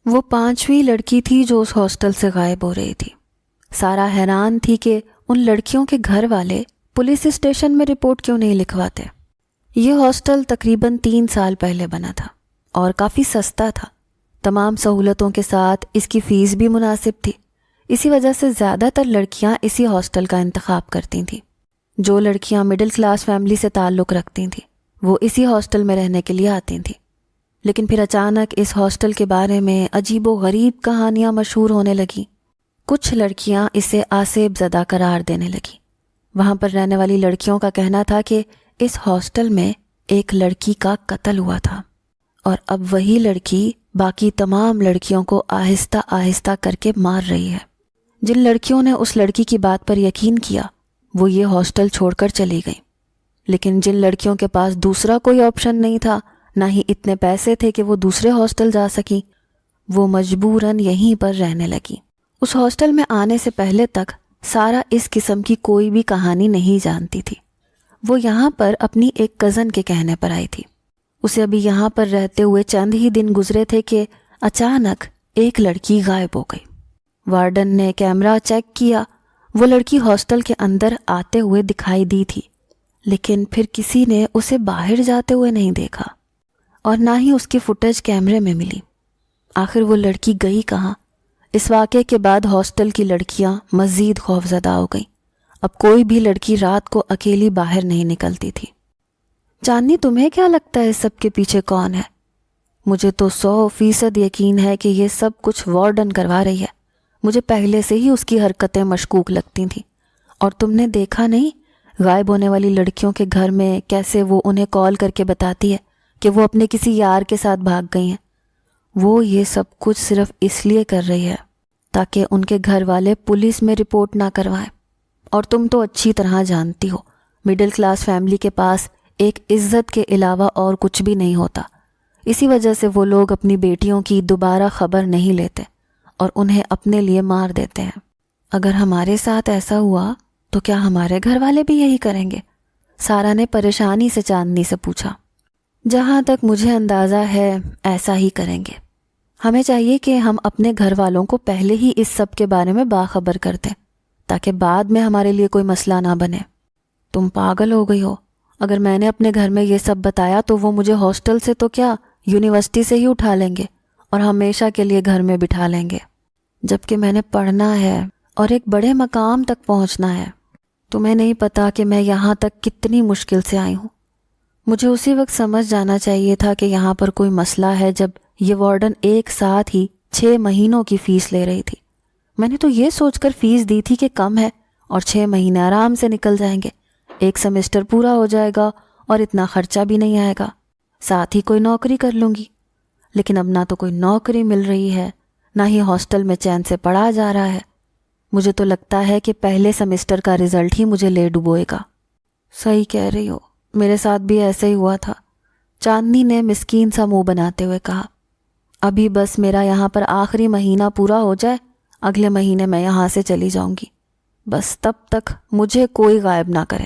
وہ 5ویں لڑکی تھی جو اس ہاسٹل سے غائب ہو رہی تھی۔ سارا حیران تھی کہ ان لڑکیوں کے گھر والے پولیس اسٹیشن میں رپورٹ کیوں نہیں لکھواتے۔ یہ ہاسٹل تقریباً 3 سال پہلے بنا تھا اور کافی سستا تھا، تمام سہولتوں کے ساتھ اس کی فیس بھی مناسب تھی۔ اسی وجہ سے زیادہ تر لڑکیاں اسی ہاسٹل کا انتخاب کرتی تھیں۔ جو لڑکیاں مڈل کلاس فیملی سے تعلق رکھتی تھیں وہ اسی ہاسٹل میں رہنے کے لیے آتی تھیں۔ لیکن پھر اچانک اس ہاسٹل کے بارے میں عجیب و غریب کہانیاں مشہور ہونے لگیں۔ کچھ لڑکیاں اسے آسیب زدہ قرار دینے لگیں۔ وہاں پر رہنے والی لڑکیوں کا کہنا تھا کہ اس ہاسٹل میں ایک لڑکی کا قتل ہوا تھا اور اب وہی لڑکی باقی تمام لڑکیوں کو آہستہ آہستہ کر کے مار رہی ہے۔ جن لڑکیوں نے اس لڑکی کی بات پر یقین کیا وہ یہ ہاسٹل چھوڑ کر چلی گئیں، لیکن جن لڑکیوں کے پاس دوسرا کوئی آپشن نہیں تھا، نہ ہی اتنے پیسے تھے کہ وہ دوسرے ہاسٹل جا سکیں، وہ مجبوراً یہیں پر رہنے لگیں۔ اس ہاسٹل میں آنے سے پہلے تک سارا اس قسم کی کوئی بھی کہانی نہیں جانتی تھی۔ وہ یہاں پر اپنی ایک کزن کے کہنے پر آئی تھی۔ اسے ابھی یہاں پر رہتے ہوئے چند ہی دن گزرے تھے کہ اچانک ایک لڑکی غائب ہو گئی۔ وارڈن نے کیمرہ چیک کیا، وہ لڑکی ہاسٹل کے اندر آتے ہوئے دکھائی دی تھی، لیکن پھر کسی نے اسے باہر جاتے ہوئے نہیں دیکھا اور نہ ہی اس کی فوٹیج کیمرے میں ملی۔ آخر وہ لڑکی گئی کہاں؟ اس واقعے کے بعد ہاسٹل کی لڑکیاں مزید خوفزدہ ہو گئیں۔ اب کوئی بھی لڑکی رات کو اکیلی باہر نہیں نکلتی تھی۔ چاندنی، تمہیں کیا لگتا ہے اس سب کے پیچھے کون ہے؟ مجھے تو 100% یقین ہے کہ یہ سب کچھ وارڈن کروا رہی ہے۔ مجھے پہلے سے ہی اس کی حرکتیں مشکوک لگتی تھیں۔ اور تم نے دیکھا نہیں غائب ہونے والی لڑکیوں کے گھر میں کیسے وہ انہیں کال کر کے بتاتی ہے کہ وہ اپنے کسی یار کے ساتھ بھاگ گئی ہیں؟ وہ یہ سب کچھ صرف اس لیے کر رہی ہے تاکہ ان کے گھر والے پولیس میں رپورٹ نہ کروائیں۔ اور تم تو اچھی طرح جانتی ہو مڈل کلاس فیملی کے پاس ایک عزت کے علاوہ اور کچھ بھی نہیں ہوتا۔ اسی وجہ سے وہ لوگ اپنی بیٹیوں کی دوبارہ خبر نہیں لیتے اور انہیں اپنے لیے مار دیتے ہیں۔ اگر ہمارے ساتھ ایسا ہوا تو کیا ہمارے گھر والے بھی یہی کریں گے؟ سارا نے پریشانی سے چاندنی سے پوچھا۔ جہاں تک مجھے اندازہ ہے ایسا ہی کریں گے۔ ہمیں چاہیے کہ ہم اپنے گھر والوں کو پہلے ہی اس سب کے بارے میں باخبر کر دیں تاکہ بعد میں ہمارے لیے کوئی مسئلہ نہ بنے۔ تم پاگل ہو گئی ہو؟ اگر میں نے اپنے گھر میں یہ سب بتایا تو وہ مجھے ہاسٹل سے تو کیا یونیورسٹی سے ہی اٹھا لیں گے اور ہمیشہ کے لیے گھر میں بٹھا لیں گے، جبکہ میں نے پڑھنا ہے اور ایک بڑے مقام تک پہنچنا ہے۔ تمہیں نہیں پتا کہ میں یہاں تک کتنی مشکل سے آئی ہوں۔ مجھے اسی وقت سمجھ جانا چاہیے تھا کہ یہاں پر کوئی مسئلہ ہے جب یہ وارڈن ایک ساتھ ہی 6 مہینوں کی فیس لے رہی تھی۔ میں نے تو یہ سوچ کر فیس دی تھی کہ کم ہے اور 6 مہینے آرام سے نکل جائیں گے، ایک سیمسٹر پورا ہو جائے گا اور اتنا خرچہ بھی نہیں آئے گا، ساتھ ہی کوئی نوکری کر لوں گی۔ لیکن اب نہ تو کوئی نوکری مل رہی ہے، نہ ہی ہاسٹل میں چین سے پڑھا جا رہا ہے۔ مجھے تو لگتا ہے کہ پہلے سیمسٹر کا رزلٹ ہی مجھے لے ڈبوئے گا۔ صحیح کہہ رہی ہو، میرے ساتھ بھی ایسے ہی ہوا تھا، چاندنی نے مسکین سا منہ بناتے ہوئے کہا۔ ابھی بس میرا یہاں پر آخری مہینہ پورا ہو جائے، اگلے مہینے میں یہاں سے چلی جاؤں گی، بس تب تک مجھے کوئی غائب نہ کرے۔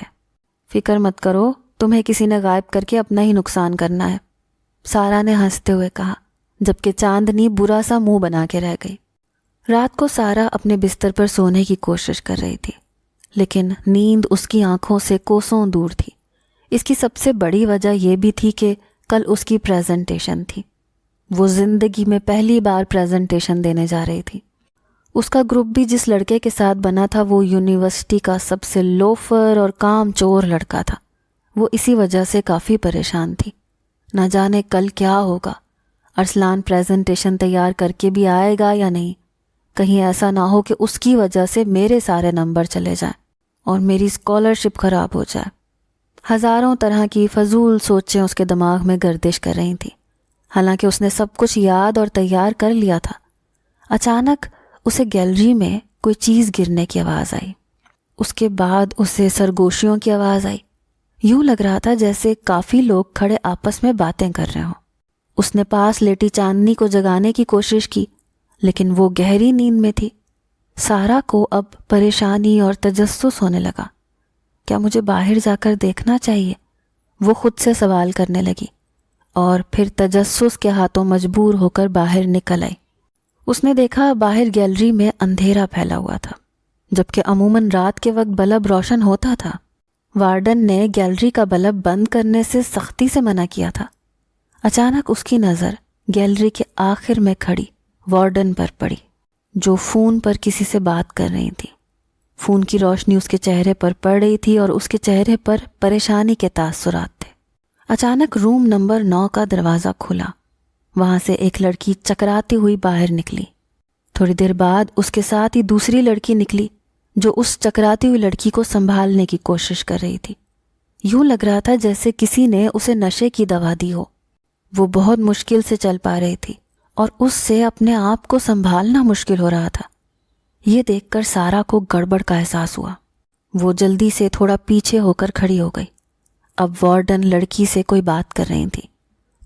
فکر مت کرو، تمہیں کسی نے غائب کر کے اپنا ہی نقصان کرنا ہے، سارا نے ہنستے ہوئے کہا، جبکہ چاندنی برا سا منہ بنا کے رہ گئی۔ رات کو سارا اپنے بستر پر سونے کی کوشش کر رہی تھی، لیکن نیند اس کی آنکھوں سے کوسوں دور تھی۔ اس کی سب سے بڑی وجہ یہ بھی تھی کہ کل اس کی پریزنٹیشن تھی۔ وہ زندگی میں پہلی بار پریزنٹیشن دینے جا رہی تھی۔ اس کا گروپ بھی جس لڑکے کے ساتھ بنا تھا وہ یونیورسٹی کا سب سے لوفر اور کام چور لڑکا تھا۔ وہ اسی وجہ سے کافی پریشان تھی، نہ جانے کل کیا ہوگا۔ ارسلان پریزنٹیشن تیار کر کے بھی آئے گا یا نہیں؟ کہیں ایسا نہ ہو کہ اس کی وجہ سے میرے سارے نمبر چلے جائیں اور میری اسکالرشپ خراب ہو جائے۔ ہزاروں طرح کی فضول سوچیں اس کے دماغ میں گردش کر رہی تھیں، حالانکہ اس نے سب کچھ یاد اور تیار کر لیا تھا۔ اچانک اسے گیلری میں کوئی چیز گرنے کی آواز آئی، اس کے بعد اسے سرگوشیوں کی آواز آئی۔ یوں لگ رہا تھا جیسے کافی لوگ کھڑے آپس میں باتیں کر رہے ہوں۔ اس نے پاس لیٹی چاندنی کو جگانے کی کوشش کی، لیکن وہ گہری نیند میں تھی۔ سارا کو اب پریشانی اور تجسس ہونے لگا۔ کیا مجھے باہر جا کر دیکھنا چاہیے؟ وہ خود سے سوال کرنے لگی اور پھر تجسس کے ہاتھوں مجبور ہو کر باہر نکل آئی۔ اس نے دیکھا باہر گیلری میں اندھیرا پھیلا ہوا تھا، جبکہ عموماً رات کے وقت بلب روشن ہوتا تھا۔ وارڈن نے گیلری کا بلب بند کرنے سے سختی سے منع کیا تھا۔ اچانک اس کی نظر گیلری کے آخر میں کھڑی وارڈن پر پڑی، جو فون پر کسی سے بات کر رہی تھی۔ فون کی روشنی اس کے چہرے پر پڑ رہی تھی اور اس کے چہرے پر پریشانی کے تاثرات تھے۔ اچانک روم نمبر 9 کا دروازہ کھلا، وہاں سے ایک لڑکی چکراتی ہوئی باہر نکلی۔ تھوڑی دیر بعد اس کے ساتھ ہی دوسری لڑکی نکلی جو اس چکراتی ہوئی لڑکی کو سنبھالنے کی کوشش کر رہی تھی۔ یوں لگ رہا تھا جیسے کسی نے اسے نشے کی دوا دی ہو۔ وہ بہت مشکل سے چل پا رہی تھی اور اس سے اپنے آپ کو سنبھالنا مشکل ہو رہا تھا۔ یہ دیکھ کر سارا کو گڑبڑ کا احساس ہوا۔ وہ جلدی سے تھوڑا پیچھے ہو کر کھڑی ہو گئی۔ اب وارڈن لڑکی سے کوئی بات کر رہی تھی۔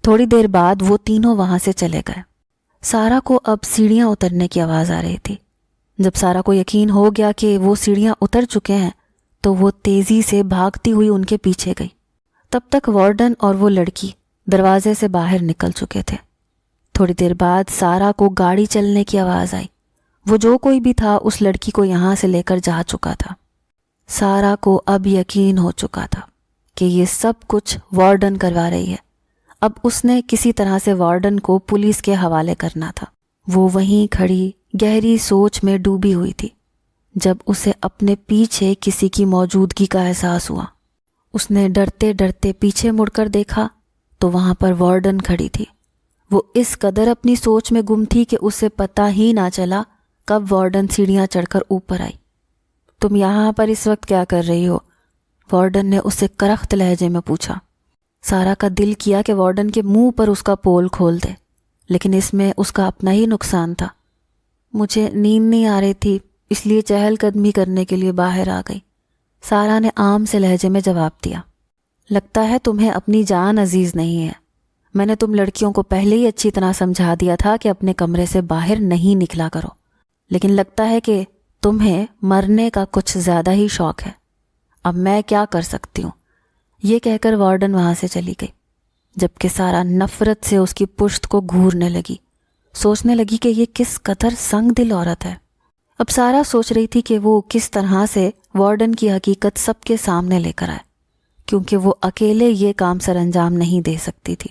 تھوڑی دیر بعد وہ تینوں وہاں سے چلے گئے۔ سارا کو اب سیڑھیاں اترنے کی آواز آ رہی تھی۔ جب سارا کو یقین ہو گیا کہ وہ سیڑھیاں اتر چکے ہیں تو وہ تیزی سے بھاگتی ہوئی ان کے پیچھے گئی۔ تب تک وارڈن اور وہ لڑکی دروازے سے باہر نکل چکے تھے۔ تھوڑی دیر بعد سارا کو گاڑی چلنے کی آواز آئی۔ وہ جو کوئی بھی تھا اس لڑکی کو یہاں سے لے کر جا چکا تھا۔ سارا کو اب یقین ہو چکا تھا کہ یہ سب کچھ وارڈن کروا رہی ہے۔ اب اس نے کسی طرح سے وارڈن کو پولیس کے حوالے کرنا تھا۔ وہ وہیں کھڑی گہری سوچ میں ڈوبی ہوئی تھی جب اسے اپنے پیچھے کسی کی موجودگی کا احساس ہوا۔ اس نے ڈرتے ڈرتے پیچھے مڑ کر دیکھا تو وہاں پر وارڈن کھڑی تھی۔ وہ اس قدر اپنی سوچ میں گم تھی کہ اسے پتہ ہی نہ چلا کب وارڈن سیڑھیاں چڑھ کر اوپر آئی۔ تم یہاں پر اس وقت کیا کر رہی ہو؟ وارڈن نے اسے کرخت لہجے میں پوچھا۔ سارا کا دل کیا کہ وارڈن کے منہ پر اس کا پول کھول دے، لیکن اس میں اس کا اپنا ہی نقصان تھا۔ مجھے نیند نہیں آ رہی تھی، اس لیے چہل قدمی کرنے کے لیے باہر آ گئی، سارا نے عام سے لہجے میں جواب دیا۔ لگتا ہے تمہیں اپنی جان عزیز نہیں ہے۔ میں نے تم لڑکیوں کو پہلے ہی اچھی طرح سمجھا دیا تھا کہ اپنے کمرے سے باہر نہیں نکلا کرو، لیکن لگتا ہے کہ تمہیں مرنے کا کچھ زیادہ ہی شوق ہے۔ اب میں کیا کر سکتی ہوں؟ یہ کہہ کر وارڈن وہاں سے چلی گئی، جبکہ سارا نفرت سے اس کی پشت کو گھورنے لگی، سوچنے لگی کہ یہ کس قدر سنگ دل عورت ہے۔ اب سارا سوچ رہی تھی کہ وہ کس طرح سے وارڈن کی حقیقت سب کے سامنے لے کر آئے، کیونکہ وہ اکیلے یہ کام سر انجام نہیں دے سکتی تھی۔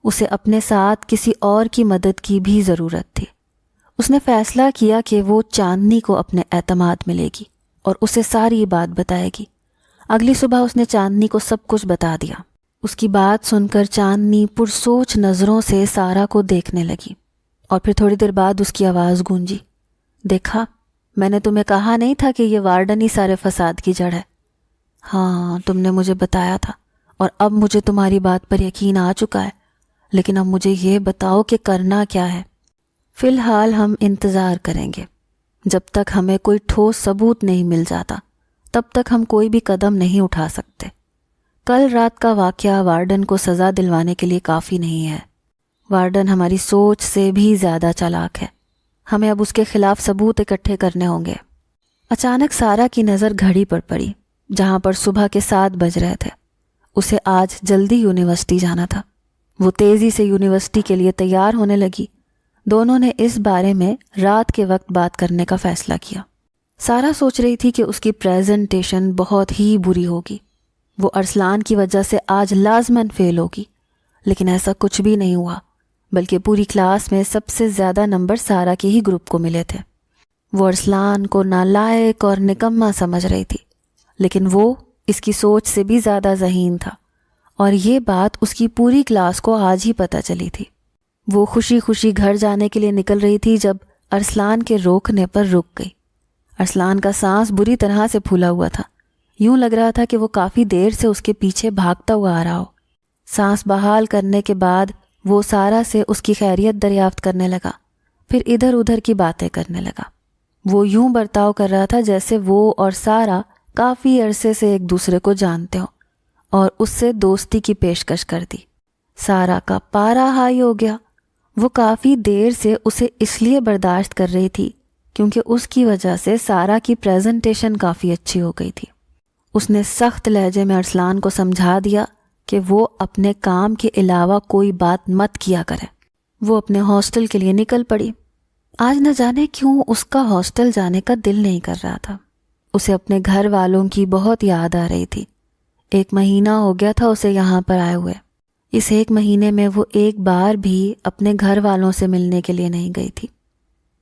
اسے اپنے ساتھ کسی اور کی مدد کی بھی ضرورت تھی۔ اس نے فیصلہ کیا کہ وہ چاندنی کو اپنے اعتماد میں لے گی اور اسے ساری بات بتائے گی۔ اگلی صبح اس نے چاندنی کو سب کچھ بتا دیا۔ اس کی بات سن کر چاندنی پرسوچ نظروں سے سارا کو دیکھنے لگی، اور پھر تھوڑی دیر بعد اس کی آواز گونجی، دیکھا، میں نے تمہیں کہا نہیں تھا کہ یہ وارڈن ہی سارے فساد کی جڑ ہے؟ ہاں، تم نے مجھے بتایا تھا، اور اب مجھے تمہاری بات پر یقین آ چکا ہے، لیکن اب مجھے یہ بتاؤ کہ کرنا کیا ہے؟ فی الحال ہم انتظار کریں گے۔ جب تک ہمیں کوئی ٹھوس ثبوت نہیں مل جاتا تب تک ہم کوئی بھی قدم نہیں اٹھا سکتے۔ کل رات کا واقعہ وارڈن کو سزا دلوانے کے لیے کافی نہیں ہے۔ وارڈن ہماری سوچ سے بھی زیادہ چالاک ہے۔ ہمیں اب اس کے خلاف ثبوت اکٹھے کرنے ہوں گے۔ اچانک سارا کی نظر گھڑی پر پڑی، جہاں پر صبح کے 7 بج رہے تھے۔ اسے آج جلدی یونیورسٹی جانا تھا۔ وہ تیزی سے یونیورسٹی کے لیے تیار ہونے لگی۔ دونوں نے اس بارے میں رات کے وقت بات کرنے کا فیصلہ کیا۔ سارا سوچ رہی تھی کہ اس کی پریزنٹیشن بہت ہی بری ہوگی۔ وہ ارسلان کی وجہ سے آج لازماً فیل ہوگی، لیکن ایسا کچھ بھی نہیں ہوا، بلکہ پوری کلاس میں سب سے زیادہ نمبر سارا کے ہی گروپ کو ملے تھے۔ وہ ارسلان کو نالائق اور نکما سمجھ رہی تھی، لیکن وہ اس کی سوچ سے بھی زیادہ ذہین تھا، اور یہ بات اس کی پوری کلاس کو آج ہی پتہ چلی تھی۔ وہ خوشی خوشی گھر جانے کے لیے نکل رہی تھی جب ارسلان کے روکنے پر رک گئی۔ ارسلان کا سانس بری طرح سے پھولا ہوا تھا، یوں لگ رہا تھا کہ وہ کافی دیر سے اس کے پیچھے بھاگتا ہوا آ رہا ہو۔ سانس بحال کرنے کے بعد وہ سارا سے اس کی خیریت دریافت کرنے لگا، پھر ادھر ادھر کی باتیں کرنے لگا۔ وہ یوں برتاؤ کر رہا تھا جیسے وہ اور سارا کافی عرصے سے ایک دوسرے کو جانتے ہوں، اور اس سے دوستی کی پیشکش کر دی۔ سارا کا پارا ہائی ہو گیا۔ وہ کافی دیر سے اسے اس لیے برداشت کر رہی تھی کیونکہ اس کی وجہ سے سارا کی پریزنٹیشن کافی اچھی ہو گئی تھی۔ اس نے سخت لہجے میں ارسلان کو سمجھا دیا کہ وہ اپنے کام کے علاوہ کوئی بات مت کیا کرے۔ وہ اپنے ہاسٹل کے لیے نکل پڑی۔ آج نہ جانے کیوں اس کا ہاسٹل جانے کا دل نہیں کر رہا تھا۔ اسے اپنے گھر والوں کی بہت یاد آ رہی تھی۔ 1 مہینہ ہو گیا تھا اسے یہاں پر آئے ہوئے۔ اس 1 مہینے میں وہ ایک بار بھی اپنے گھر والوں سے ملنے کے لیے نہیں گئی تھی۔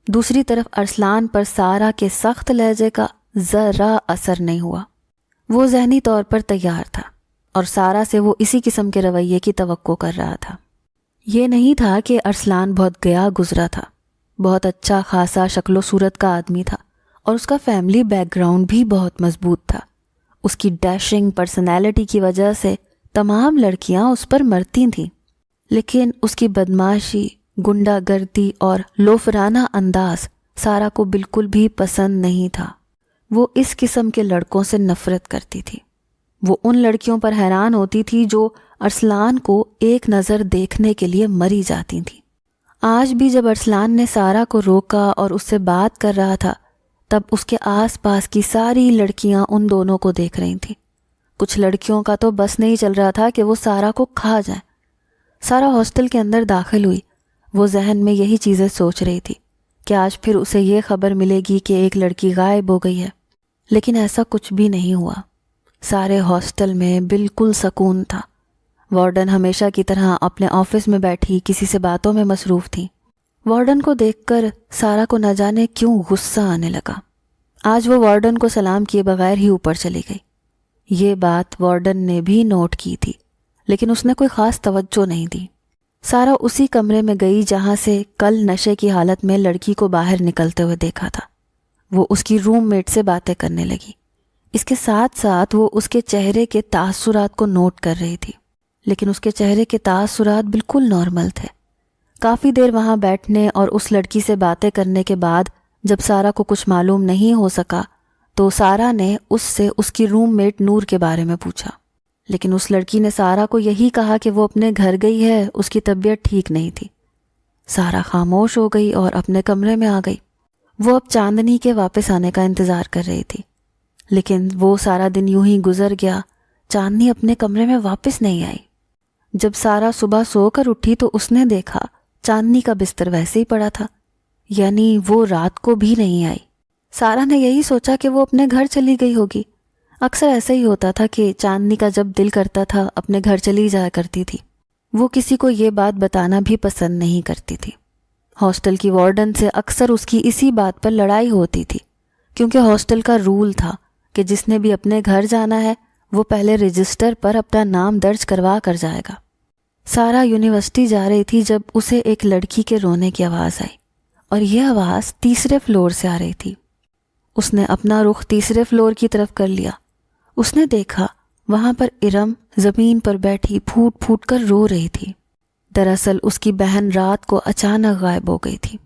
دوسری طرف ارسلان پر سارا کے سخت لہجے کا ذرا اثر نہیں ہوا۔ وہ ذہنی طور پر تیار تھا اور سارا سے وہ اسی قسم کے رویے کی توقع کر رہا تھا۔ یہ نہیں تھا کہ ارسلان بہت گیا گزرا تھا، بہت اچھا خاصا شکل و صورت کا آدمی تھا اور اس کا فیملی بیک گراؤنڈ بھی بہت مضبوط تھا۔ اس کی ڈیشنگ پرسنالٹی کی وجہ سے تمام لڑکیاں اس پر مرتی تھیں، لیکن اس کی بدماشی، گنڈا گردی اور لوفرانہ انداز سارا کو بالکل بھی پسند نہیں تھا۔ وہ اس قسم کے لڑکوں سے نفرت کرتی تھی۔ وہ ان لڑکیوں پر حیران ہوتی تھی جو ارسلان کو ایک نظر دیکھنے کے لیے مری جاتی تھیں۔ آج بھی جب ارسلان نے سارا کو روکا اور اس سے بات کر رہا تھا، تب اس کے آس پاس کی ساری لڑکیاں ان دونوں کو دیکھ رہی تھیں۔ کچھ لڑکیوں کا تو بس نہیں چل رہا تھا کہ وہ سارا کو کھا جائیں۔ سارا ہاسٹل کے اندر داخل ہوئی۔ وہ ذہن میں یہی چیزیں سوچ رہی تھی کہ آج پھر اسے یہ خبر ملے گی کہ ایک لڑکی غائب ہو گئی ہے، لیکن ایسا کچھ بھی نہیں ہوا۔ سارے ہاسٹل میں بالکل سکون تھا۔ وارڈن ہمیشہ کی طرح اپنے آفس میں بیٹھی کسی سے باتوں میں مصروف تھی۔ وارڈن کو دیکھ کر سارا کو نہ جانے کیوں غصہ آنے لگا۔ آج وہ وارڈن کو سلام کیے بغیر ہی اوپر چلی گئی۔ یہ بات وارڈن نے بھی نوٹ کی تھی، لیکن اس نے کوئی خاص توجہ نہیں دی۔ سارا اسی کمرے میں گئی جہاں سے کل نشے کی حالت میں لڑکی کو باہر نکلتے ہوئے دیکھا تھا۔ وہ اس کی روم میٹ سے باتیں کرنے لگی۔ اس کے ساتھ ساتھ وہ اس کے چہرے کے تاثرات کو نوٹ کر رہی تھی، لیکن اس کے چہرے کے تاثرات بالکل نارمل تھے۔ کافی دیر وہاں بیٹھنے اور اس لڑکی سے باتیں کرنے کے بعد جب سارا کو کچھ معلوم نہیں ہو سکا تو سارا نے اس سے اس کی روم میٹ نور کے بارے میں پوچھا، لیکن اس لڑکی نے سارا کو یہی کہا کہ وہ اپنے گھر گئی ہے، اس کی طبیعت ٹھیک نہیں تھی۔ سارا خاموش ہو گئی اور اپنے کمرے میں آ گئی۔ وہ اب چاندنی کے واپس آنے کا انتظار کر رہی تھی، لیکن وہ سارا دن یوں ہی گزر گیا۔ چاندنی اپنے کمرے میں واپس نہیں آئی۔ جب سارا صبح سو کر اٹھی تو اس نے دیکھا چاندنی کا بستر ویسے ہی پڑا تھا، یعنی وہ رات کو بھی نہیں آئی۔ سارا نے یہی سوچا کہ وہ اپنے گھر چلی گئی ہوگی۔ اکثر ایسا ہی ہوتا تھا کہ چاندنی کا جب دل کرتا تھا اپنے گھر چلی جایا کرتی تھی۔ وہ کسی کو یہ بات بتانا بھی پسند نہیں کرتی تھی۔ ہاسٹل کی وارڈن سے اکثر اس کی اسی بات پر لڑائی ہوتی تھی، کیونکہ ہاسٹل کا رول تھا کہ جس نے بھی اپنے گھر جانا ہے وہ پہلے رجسٹر پر اپنا نام درج کروا کر جائے گا۔ سارا یونیورسٹی جا رہی تھی جب اسے ایک لڑکی کے رونے کی آواز آئی، اور یہ آواز 3 فلور سے آ رہی تھی۔ اس نے اپنا رخ 3 فلور کی طرف کر لیا۔ اس نے دیکھا وہاں پر ارم زمین پر بیٹھی پھوٹ پھوٹ کر رو رہی تھی۔ دراصل اس کی بہن رات کو اچانک غائب ہو گئی تھی۔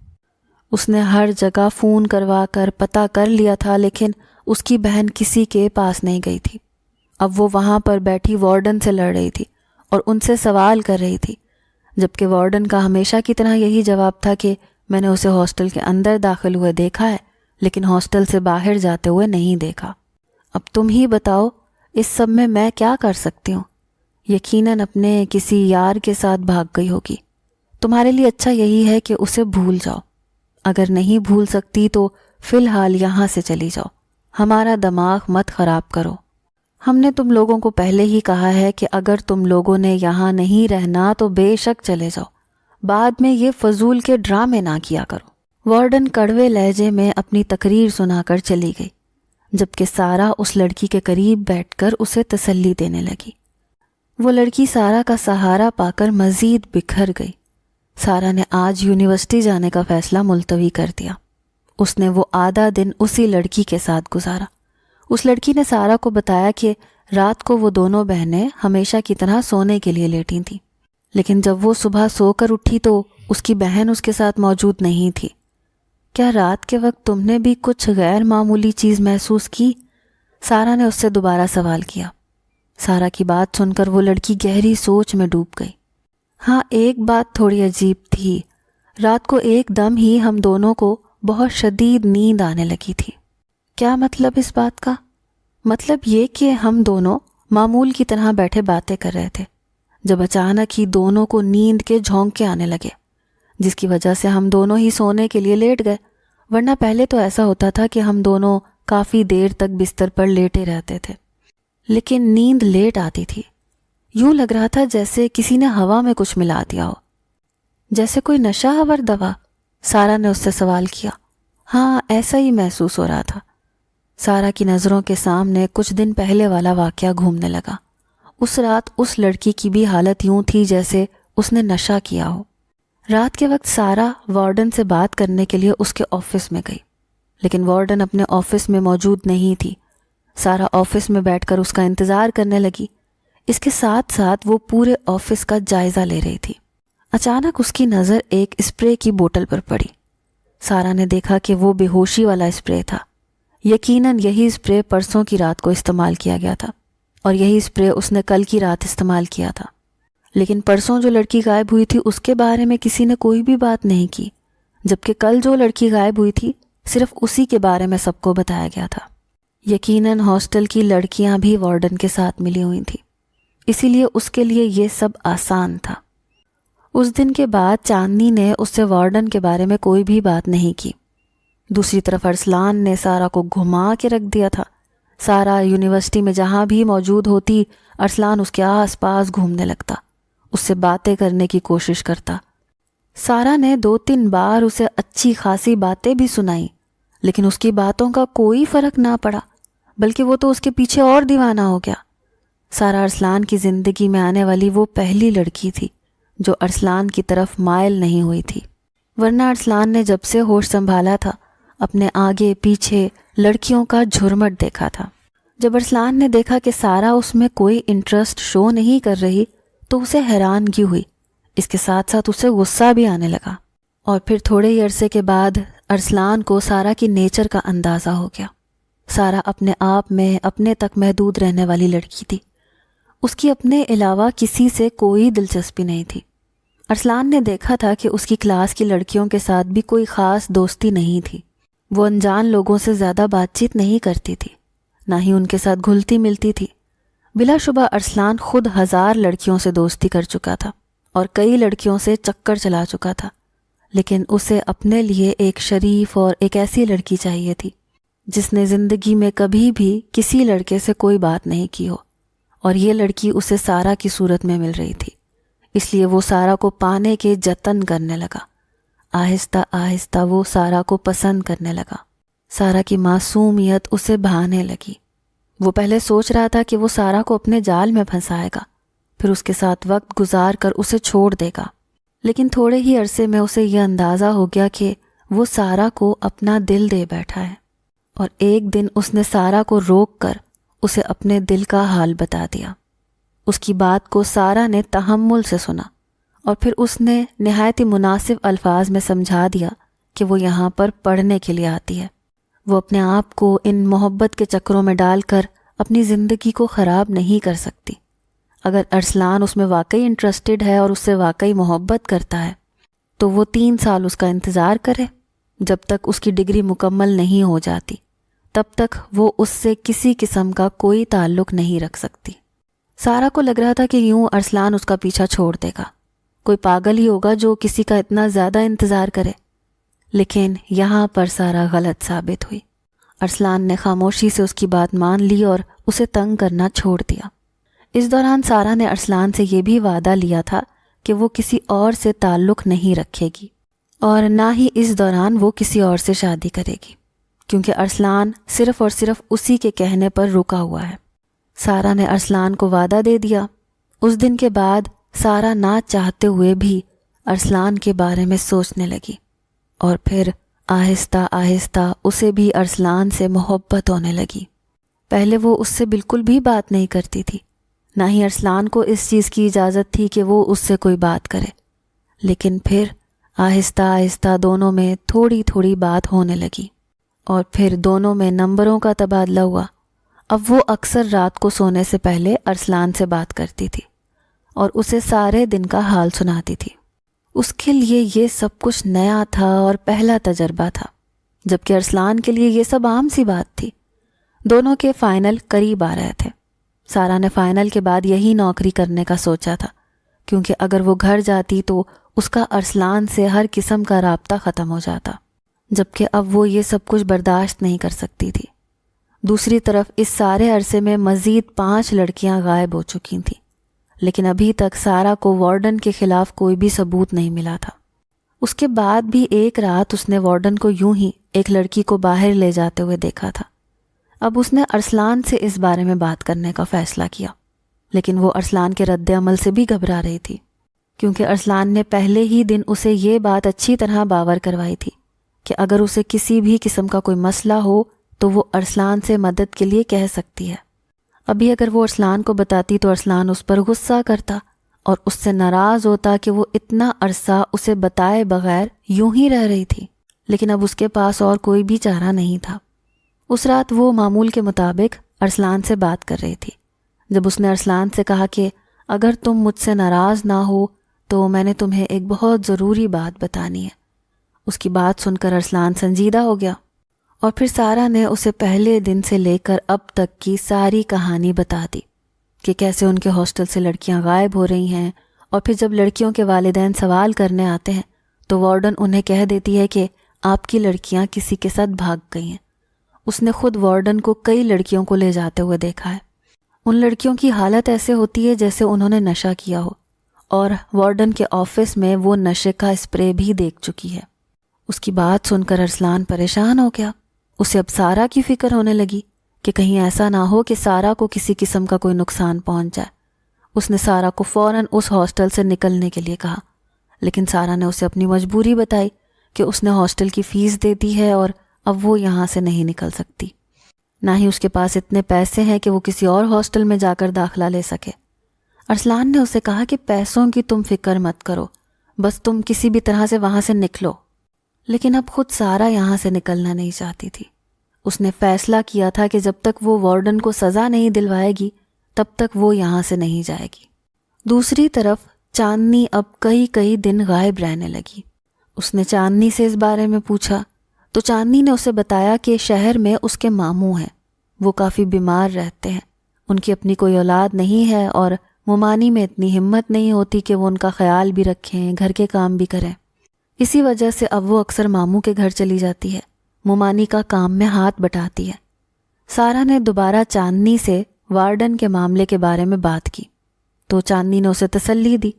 اس نے ہر جگہ فون کروا کر پتہ کر لیا تھا، لیکن اس کی بہن کسی کے پاس نہیں گئی تھی۔ اب وہ وہاں پر بیٹھی وارڈن سے لڑ رہی تھی اور ان سے سوال کر رہی تھی، جبکہ وارڈن کا ہمیشہ کی طرح یہی جواب تھا کہ میں نے اسے ہاسٹل کے اندر داخل ہوئے دیکھا ہے، لیکن ہاسٹل سے باہر جاتے ہوئے نہیں دیکھا۔ اب تم ہی بتاؤ اس سب میں کیا کر سکتی ہوں؟ یقیناً اپنے کسی یار کے ساتھ بھاگ گئی ہوگی۔ تمہارے لیے اچھا یہی ہے کہ اسے بھول جاؤ۔ اگر نہیں بھول سکتی تو فی الحال یہاں سے چلی جاؤ، ہمارا دماغ مت خراب کرو۔ ہم نے تم لوگوں کو پہلے ہی کہا ہے کہ اگر تم لوگوں نے یہاں نہیں رہنا تو بے شک چلے جاؤ، بعد میں یہ فضول کے ڈرامے نہ کیا کرو۔ وارڈن کڑوے لہجے میں اپنی تقریر سنا کر چلی گئی، جبکہ سارا اس لڑکی کے قریب بیٹھ کر اسے تسلی دینے لگی۔ وہ لڑکی سارا کا سہارا پا کر مزید بکھر گئی۔ سارا نے آج یونیورسٹی جانے کا فیصلہ ملتوی کر دیا۔ اس نے وہ آدھا دن اسی لڑکی کے ساتھ گزارا۔ اس لڑکی نے سارا کو بتایا کہ رات کو وہ دونوں بہنیں ہمیشہ کی طرح سونے کے لیے لیٹی تھیں، لیکن جب وہ صبح سو کر اٹھی تو اس کی بہن اس کے ساتھ موجود نہیں تھی۔ کیا رات کے وقت تم نے بھی کچھ غیر معمولی چیز محسوس کی؟ سارا نے اس سے دوبارہ سوال کیا۔ سارا کی بات سن کر وہ لڑکی گہری سوچ میں ڈوب گئی۔ ہاں، ایک بات تھوڑی عجیب تھی۔ رات کو ایک دم ہی ہم دونوں کو بہت شدید نیند آنے لگی تھی۔ کیا مطلب اس بات کا؟ مطلب یہ کہ ہم دونوں معمول کی طرح بیٹھے باتیں کر رہے تھے، جب اچانک ہی دونوں کو نیند کے جھونکے آنے لگے، جس کی وجہ سے ہم دونوں ہی سونے کے لیے لیٹ گئے، ورنہ پہلے تو ایسا ہوتا تھا کہ ہم دونوں کافی دیر تک بستر پر لیٹے رہتے تھے، لیکن نیند لیٹ آتی تھی۔ یوں لگ رہا تھا جیسے کسی نے ہوا میں کچھ ملا دیا ہو، جیسے کوئی نشہ آور دوا۔ سارا نے اس سے سوال کیا۔ ہاں، ایسا ہی محسوس ہو رہا تھا۔ سارا کی نظروں کے سامنے کچھ دن پہلے والا واقعہ گھومنے لگا۔ اس رات اس لڑکی کی بھی حالت یوں تھی جیسے اس نے نشہ کیا ہو۔ رات کے وقت سارا وارڈن سے بات کرنے کے لیے اس کے آفس میں گئی، لیکن وارڈن اپنے آفس میں موجود نہیں تھی۔ سارا آفس میں بیٹھ کر اس کا انتظار کرنے لگی، اس کے ساتھ ساتھ وہ پورے آفس کا جائزہ لے رہی تھی۔ اچانک اس کی نظر ایک اسپرے کی بوتل پر پڑی۔ سارا نے دیکھا کہ وہ بے ہوشی والا اسپرے تھا۔ یقیناً یہی اسپرے پرسوں کی رات کو استعمال کیا گیا تھا، اور یہی اسپرے اس نے کل کی رات استعمال کیا تھا۔ لیکن پرسوں جو لڑکی غائب ہوئی تھی اس کے بارے میں کسی نے کوئی بھی بات نہیں کی، جبکہ کل جو لڑکی غائب ہوئی تھی صرف اسی کے بارے میں سب کو بتایا گیا تھا۔ یقیناً ہاسٹل کی لڑکیاں بھی وارڈن کے ساتھ ملی ہوئی تھیں، اسی لیے اس کے لیے یہ سب آسان تھا۔ اس دن کے بعد چاندنی نے اس سے وارڈن کے بارے میں کوئی بھی بات نہیں کی۔ دوسری طرف ارسلان نے سارا کو گھما کے رکھ دیا تھا۔ سارا یونیورسٹی میں جہاں بھی موجود ہوتی، ارسلان اس کے آس پاس گھومنے لگتا، اس سے باتیں کرنے کی کوشش کرتا۔ سارا نے 2-3 بار اسے اچھی خاصی باتیں بھی سنائیں، لیکن اس کی باتوں کا کوئی فرق نہ پڑا، بلکہ وہ تو اس کے پیچھے اور دیوانہ ہو گیا۔ سارا ارسلان کی زندگی میں آنے والی وہ پہلی لڑکی تھی جو ارسلان کی طرف مائل نہیں ہوئی تھی، ورنہ ارسلان نے جب سے ہوش سنبھالا تھا اپنے آگے پیچھے لڑکیوں کا جھرمٹ دیکھا تھا۔ جب ارسلان نے دیکھا کہ سارا اس میں کوئی انٹرسٹ شو نہیں کر رہی تو اسے حیرانگی ہوئی، اس کے ساتھ ساتھ اسے غصہ بھی آنے لگا۔ اور پھر تھوڑے ہی عرصے کے بعد ارسلان کو سارا کی نیچر کا اندازہ ہو گیا۔ سارا اپنے آپ میں اپنے تک محدود رہنے والی لڑکی تھی، اس کی اپنے علاوہ کسی سے کوئی دلچسپی نہیں تھی۔ ارسلان نے دیکھا تھا کہ اس کی کلاس کی لڑکیوں کے ساتھ بھی کوئی خاص دوستی نہیں تھی، وہ انجان لوگوں سے زیادہ بات چیت نہیں کرتی تھی، نہ ہی ان کے ساتھ گھلتی ملتی تھی۔ بلا شبہ ارسلان خود 1000 لڑکیوں سے دوستی کر چکا تھا اور کئی لڑکیوں سے چکر چلا چکا تھا، لیکن اسے اپنے لیے ایک شریف اور ایک ایسی لڑکی چاہیے تھی جس نے زندگی میں کبھی بھی کسی لڑکے سے کوئی بات نہیں کی ہو، اور یہ لڑکی اسے سارا کی صورت میں مل رہی تھی۔ اس لیے وہ سارا کو پانے کے جتن کرنے لگا۔ آہستہ آہستہ وہ سارا کو پسند کرنے لگا۔ سارا کی معصومیت اسے بھانے لگی۔ وہ پہلے سوچ رہا تھا کہ وہ سارا کو اپنے جال میں پھنسائے گا، پھر اس کے ساتھ وقت گزار کر اسے چھوڑ دے گا، لیکن تھوڑے ہی عرصے میں اسے یہ اندازہ ہو گیا کہ وہ سارا کو اپنا دل دے بیٹھا ہے، اور ایک دن اس نے سارا کو روک کر اسے اپنے دل کا حال بتا دیا۔ اس کی بات کو سارا نے تحمل سے سنا، اور پھر اس نے نہایت ہی مناسب الفاظ میں سمجھا دیا کہ وہ یہاں پر پڑھنے کے لیے آتی ہے۔ وہ اپنے آپ کو ان محبت کے چکروں میں ڈال کر اپنی زندگی کو خراب نہیں کر سکتی۔ اگر ارسلان اس میں واقعی انٹرسٹڈ ہے اور اس سے واقعی محبت کرتا ہے تو وہ 3 سال اس کا انتظار کرے۔ جب تک اس کی ڈگری مکمل نہیں ہو جاتی تب تک وہ اس سے کسی قسم کا کوئی تعلق نہیں رکھ سکتی۔ سارا کو لگ رہا تھا کہ یوں ارسلان اس کا پیچھا چھوڑ دے گا، کوئی پاگل ہی ہوگا جو کسی کا اتنا زیادہ انتظار کرے، لیکن یہاں پر سارا غلط ثابت ہوئی۔ ارسلان نے خاموشی سے اس کی بات مان لی اور اسے تنگ کرنا چھوڑ دیا۔ اس دوران سارا نے ارسلان سے یہ بھی وعدہ لیا تھا کہ وہ کسی اور سے تعلق نہیں رکھے گی، اور نہ ہی اس دوران وہ کسی اور سے شادی کرے گی، کیونکہ ارسلان صرف اور صرف اسی کے کہنے پر رکا ہوا ہے۔ سارا نے ارسلان کو وعدہ دے دیا۔ اس دن کے بعد سارا نہ چاہتے ہوئے بھی ارسلان کے بارے میں سوچنے لگی، اور پھر آہستہ آہستہ اسے بھی ارسلان سے محبت ہونے لگی۔ پہلے وہ اس سے بالکل بھی بات نہیں کرتی تھی، نہ ہی ارسلان کو اس چیز کی اجازت تھی کہ وہ اس سے کوئی بات کرے، لیکن پھر آہستہ آہستہ دونوں میں تھوڑی تھوڑی بات ہونے لگی، اور پھر دونوں میں نمبروں کا تبادلہ ہوا۔ اب وہ اکثر رات کو سونے سے پہلے ارسلان سے بات کرتی تھی اور اسے سارے دن کا حال سناتی تھی۔ اس کے لیے یہ سب کچھ نیا تھا اور پہلا تجربہ تھا، جبکہ ارسلان کے لیے یہ سب عام سی بات تھی۔ دونوں کے فائنل قریب آ رہے تھے۔ سارا نے فائنل کے بعد یہی نوکری کرنے کا سوچا تھا، کیونکہ اگر وہ گھر جاتی تو اس کا ارسلان سے ہر قسم کا رابطہ ختم ہو جاتا، جبکہ اب وہ یہ سب کچھ برداشت نہیں کر سکتی تھی۔ دوسری طرف اس سارے عرصے میں مزید 5 لڑکیاں غائب ہو چکی تھیں، لیکن ابھی تک سارا کو وارڈن کے خلاف کوئی بھی ثبوت نہیں ملا تھا۔ اس کے بعد بھی ایک رات اس نے وارڈن کو یوں ہی ایک لڑکی کو باہر لے جاتے ہوئے دیکھا تھا۔ اب اس نے ارسلان سے اس بارے میں بات کرنے کا فیصلہ کیا، لیکن وہ ارسلان کے رد عمل سے بھی گھبرا رہی تھی، کیونکہ ارسلان نے پہلے ہی دن اسے یہ بات اچھی طرح باور کروائی تھی کہ اگر اسے کسی بھی قسم کا کوئی مسئلہ ہو تو وہ ارسلان سے مدد کے لیے کہہ سکتی ہے۔ ابھی اگر وہ ارسلان کو بتاتی تو ارسلان اس پر غصہ کرتا اور اس سے ناراض ہوتا کہ وہ اتنا عرصہ اسے بتائے بغیر یوں ہی رہ رہی تھی، لیکن اب اس کے پاس اور کوئی بھی چارہ نہیں تھا۔ اس رات وہ معمول کے مطابق ارسلان سے بات کر رہی تھی، جب اس نے ارسلان سے کہا کہ اگر تم مجھ سے ناراض نہ ہو تو میں نے تمہیں ایک بہت ضروری بات بتانی ہے۔ اس کی بات سن کر ارسلان سنجیدہ ہو گیا، اور پھر سارا نے اسے پہلے دن سے لے کر اب تک کی ساری کہانی بتا دی کہ کیسے ان کے ہاسٹل سے لڑکیاں غائب ہو رہی ہیں، اور پھر جب لڑکیوں کے والدین سوال کرنے آتے ہیں تو وارڈن انہیں کہہ دیتی ہے کہ آپ کی لڑکیاں کسی کے ساتھ بھاگ گئی ہیں۔ اس نے خود وارڈن کو کئی لڑکیوں کو لے جاتے ہوئے دیکھا ہے۔ ان لڑکیوں کی حالت ایسے ہوتی ہے جیسے انہوں نے نشہ کیا ہو، اور وارڈن کے آفس میں وہ نشے کا اسپرے بھی دیکھ چکی ہے۔ اس کی بات سن کر ارسلان پریشان ہو گیا۔ اسے اب سارا کی فکر ہونے لگی کہ کہیں ایسا نہ ہو کہ سارا کو کسی قسم کا کوئی نقصان پہنچ جائے۔ اس نے سارا کو فوراً اس ہاسٹل سے نکلنے کے لیے کہا، لیکن سارا نے اسے اپنی مجبوری بتائی کہ اس نے ہاسٹل کی فیس دے دی ہے اور اب وہ یہاں سے نہیں نکل سکتی، نہ ہی اس کے پاس اتنے پیسے ہیں کہ وہ کسی اور ہاسٹل میں جا کر داخلہ لے سکے۔ ارسلان نے اسے کہا کہ پیسوں کی تم فکر مت کرو، بس تم کسی بھی طرح سے وہاں سے نکلو۔ لیکن اب خود سارا یہاں سے نکلنا نہیں چاہتی تھی۔ اس نے فیصلہ کیا تھا کہ جب تک وہ وارڈن کو سزا نہیں دلوائے گی تب تک وہ یہاں سے نہیں جائے گی۔ دوسری طرف چاندنی اب کئی دن غائب رہنے لگی۔ اس نے چاندنی سے اس بارے میں پوچھا تو چاندنی نے اسے بتایا کہ شہر میں اس کے ماموں ہیں، وہ کافی بیمار رہتے ہیں، ان کی اپنی کوئی اولاد نہیں ہے اور مومانی میں اتنی ہمت نہیں ہوتی کہ وہ ان کا خیال بھی رکھیں، گھر کے کام بھی کریں۔ اسی وجہ سے اب وہ اکثر ماموں کے گھر چلی جاتی ہے، مومانی کا کام میں ہاتھ بٹاتی ہے۔ سارا نے دوبارہ چاندنی سے وارڈن کے معاملے کے بارے میں بات کی تو چاندنی نے اسے تسلی دی،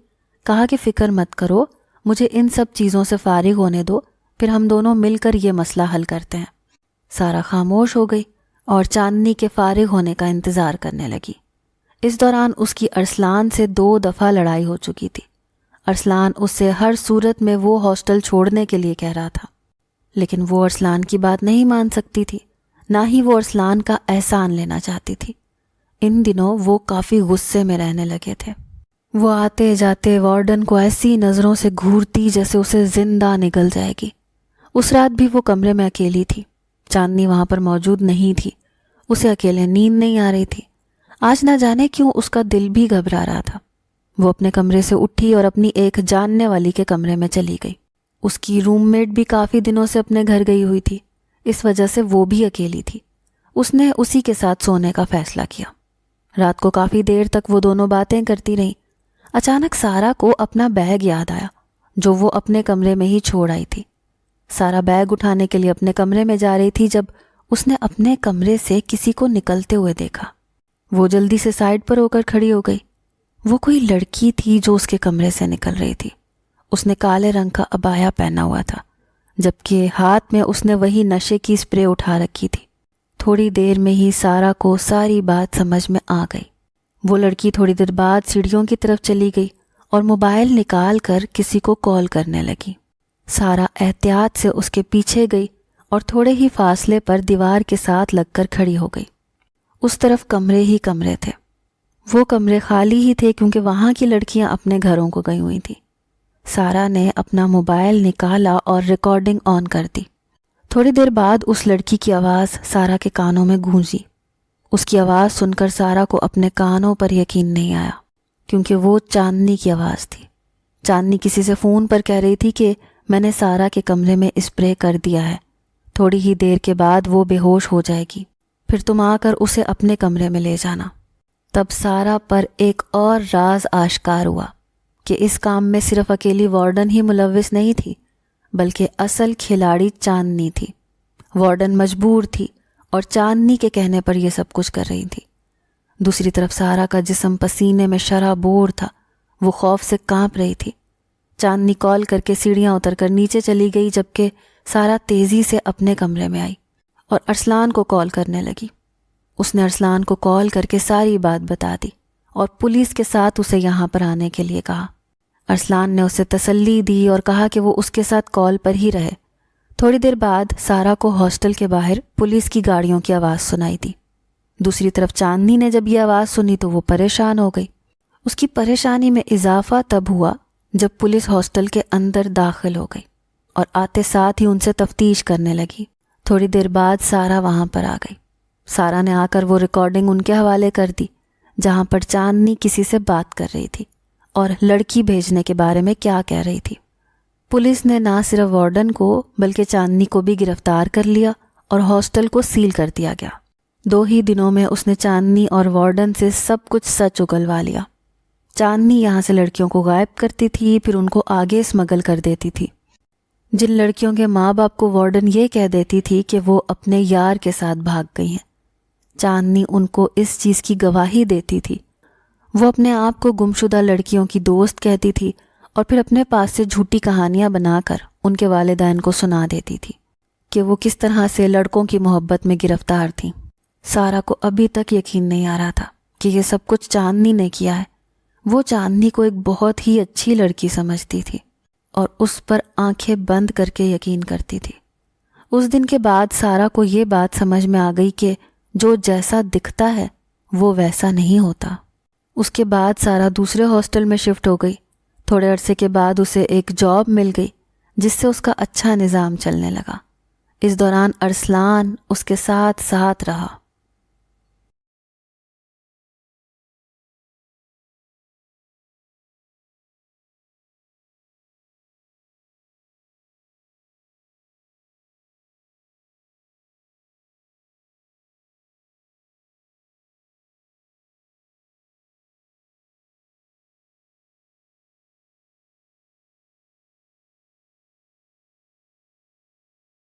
کہا کہ فکر مت کرو، مجھے ان سب چیزوں سے فارغ ہونے دو، پھر ہم دونوں مل کر یہ مسئلہ حل کرتے ہیں۔ سارا خاموش ہو گئی اور چاندنی کے فارغ ہونے کا انتظار کرنے لگی۔ اس دوران اس کی ارسلان سے 2 دفعہ لڑائی ہو چکی تھی۔ ارسلان اس سے ہر صورت میں وہ ہاسٹل چھوڑنے کے لیے کہہ رہا تھا، لیکن وہ ارسلان کی بات نہیں مان سکتی تھی، نہ ہی وہ ارسلان کا احسان لینا چاہتی تھی۔ ان دنوں وہ کافی غصے میں رہنے لگے تھے۔ وہ آتے جاتے وارڈن کو ایسی نظروں سے گھورتی جیسے اسے زندہ نگل جائے گی۔ اس رات بھی وہ کمرے میں اکیلی تھی، چاندنی وہاں پر موجود نہیں تھی۔ اسے اکیلے نیند نہیں آ رہی تھی۔ آج نہ جانے کیوں اس کا دل بھی گھبرا رہا تھا۔ وہ اپنے کمرے سے اٹھی اور اپنی ایک جاننے والی کے کمرے میں چلی گئی۔ اس کی روم میٹ بھی کافی دنوں سے اپنے گھر گئی ہوئی تھی، اس وجہ سے وہ بھی اکیلی تھی۔ اس نے اسی کے ساتھ سونے کا فیصلہ کیا۔ رات کو کافی دیر تک وہ دونوں باتیں کرتی رہیں۔ اچانک سارا کو اپنا بیگ یاد آیا جو وہ اپنے کمرے میں ہی چھوڑ آئی تھی۔ سارا بیگ اٹھانے کے لیے اپنے کمرے میں جا رہی تھی جب اس نے اپنے کمرے سے کسی کو نکلتے ہوئے دیکھا۔ وہ جلدی سے سائڈ پر ہو کر کھڑی ہو گئی۔ وہ کوئی لڑکی تھی جو اس کے کمرے سے نکل رہی تھی۔ اس نے کالے رنگ کا عبایا پہنا ہوا تھا، جبکہ ہاتھ میں اس نے وہی نشے کی اسپرے اٹھا رکھی تھی۔ تھوڑی دیر میں ہی سارا کو ساری بات سمجھ میں آ گئی۔ وہ لڑکی تھوڑی دیر بعد سیڑھیوں کی طرف چلی گئی اور موبائل نکال کر کسی کو کال کرنے لگی۔ سارا احتیاط سے اس کے پیچھے گئی اور تھوڑے ہی فاصلے پر دیوار کے ساتھ لگ کر کھڑی ہو گئی۔ اس طرف کمرے ہی کمرے تھے۔ وہ کمرے خالی ہی تھے کیونکہ وہاں کی لڑکیاں اپنے گھروں کو گئی ہوئی تھیں۔ سارا نے اپنا موبائل نکالا اور ریکارڈنگ آن کر دی۔ تھوڑی دیر بعد اس لڑکی کی آواز سارا کے کانوں میں گونجی۔ اس کی آواز سن کر سارا کو اپنے کانوں پر یقین نہیں آیا، کیونکہ وہ چاندنی کی آواز تھی۔ چاندنی کسی سے فون پر کہہ رہی تھی کہ میں نے سارا کے کمرے میں اسپرے کر دیا ہے، تھوڑی ہی دیر کے بعد وہ بے ہوش ہو جائے گی، پھر تم آ کر اسے اپنے کمرے میں لے جانا۔ تب سارا پر ایک اور راز آشکار ہوا۔ کہ اس کام میں صرف اکیلی وارڈن ہی ملوث نہیں تھی بلکہ اصل کھلاڑی چاندنی تھی۔ وارڈن مجبور تھی اور چاندنی کے کہنے پر یہ سب کچھ کر رہی تھی۔ دوسری طرف سارا کا جسم پسینے میں شرابور تھا، وہ خوف سے کانپ رہی تھی۔ چاندنی کال کر کے سیڑھیاں اتر کر نیچے چلی گئی جبکہ سارا تیزی سے اپنے کمرے میں آئی اور ارسلان کو کال کرنے لگی۔ اس نے ارسلان کو کال کر کے ساری بات بتا دی اور پولیس کے ساتھ اسے یہاں پر آنے کے لیے کہا۔ ارسلان نے اسے تسلی دی اور کہا کہ وہ اس کے ساتھ کال پر ہی رہے۔ تھوڑی دیر بعد سارا کو ہاسٹل کے باہر پولیس کی گاڑیوں کی آواز سنائی دی۔ دوسری طرف چاندنی نے جب یہ آواز سنی تو وہ پریشان ہو گئی۔ اس کی پریشانی میں اضافہ تب ہوا جب پولیس ہاسٹل کے اندر داخل ہو گئی اور آتے ساتھ ہی ان سے تفتیش کرنے لگی۔ تھوڑی دیر بعد سارا وہاں پر آ گئی۔ سارا نے آ کر وہ ریکارڈنگ ان کے حوالے کر دی جہاں پر چاندنی کسی سے بات کر رہی تھی اور لڑکی بھیجنے کے بارے میں کیا کہہ رہی تھی۔ پولیس نے نہ صرف وارڈن کو بلکہ چاندنی کو بھی گرفتار کر لیا اور ہاسٹل کو سیل کر دیا گیا۔ 2 ہی دنوں میں اس نے چاندنی اور وارڈن سے سب کچھ سچ اگلوا لیا۔ چاندنی یہاں سے لڑکیوں کو غائب کرتی تھی، پھر ان کو آگے اسمگل کر دیتی تھی۔ جن لڑکیوں کے ماں باپ کو وارڈن یہ کہہ دیتی تھی کہ وہ اپنے یار کے ساتھ بھاگ گئی ہیں، چاندنی ان کو اس چیز کی گواہی دیتی تھی۔ وہ اپنے آپ کو گمشدہ لڑکیوں کی دوست کہتی تھی اور پھر اپنے پاس سے جھوٹی کہانیاں بنا کر ان کے والدین کو سنا دیتی تھی کہ وہ کس طرح سے لڑکوں کی محبت میں گرفتار تھیں۔ سارا کو ابھی تک یقین نہیں آ رہا تھا کہ یہ سب کچھ چاندنی نے کیا ہے۔ وہ چاندنی کو ایک بہت ہی اچھی لڑکی سمجھتی تھی اور اس پر آنکھیں بند کر کے یقین کرتی تھی۔ اس دن کے بعد سارا کو یہ بات سمجھ میں آ گئی کہ جو جیسا دکھتا ہے وہ ویسا نہیں ہوتا۔ اس کے بعد سارا دوسرے ہاسٹل میں شفٹ ہو گئی۔ تھوڑے عرصے کے بعد اسے ایک جاب مل گئی جس سے اس کا اچھا نظام چلنے لگا۔ اس دوران ارسلان اس کے ساتھ رہا۔